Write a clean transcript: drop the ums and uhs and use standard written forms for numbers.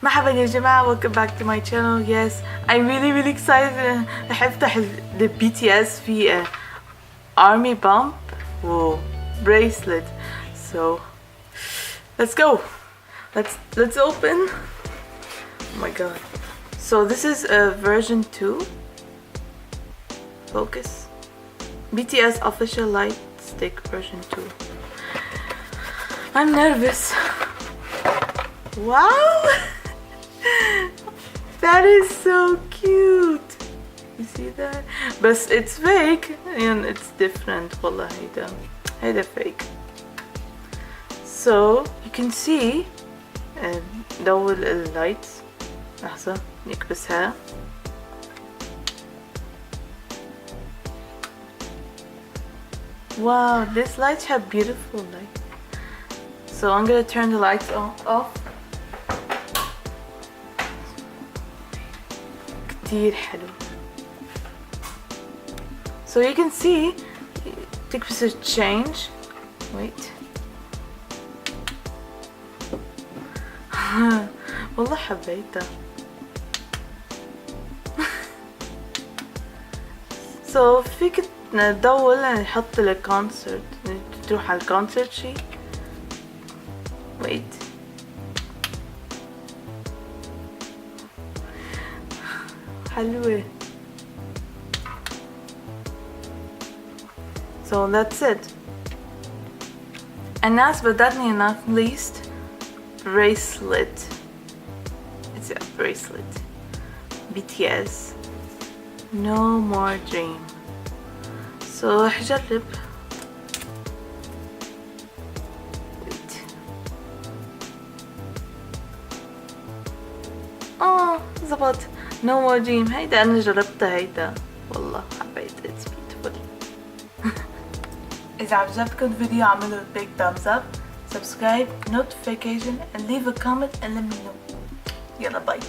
مرحبا يا جماعة, welcome back to my channel. Yes, I'm really excited. رح افتح the BTS في Army Bump و Bracelet. So let's go. Let's open. Oh my god. So this is version 2. Focus. BTS official light stick version 2. I'm nervous. Wow. That is so cute. You see that? But it's fake and it's different. والله هيدا fake. So you can see دول اللايتس. لحظة نكبسها. Wow, these lights have beautiful light. So I'm gonna turn the lights off. كتير حلو. So you can see تكبس change. Wait. والله حبيتها. So فيك تدول نحط الكونسرت, تروح على الكونسرت شي. Wait. حلوة. So that's it. And last but definitely not least, Bracelet. It's a Bracelet. BTS. No More Dream. So حجرب. Wait. زبط. No More Dream. هيدا أنا جربتها هيدا. والله حبيت. It's beautiful. إذا عجبكم الفيديو اعملوا big thumbs up, subscribe, notification and leave a comment and let me know. يلا باي.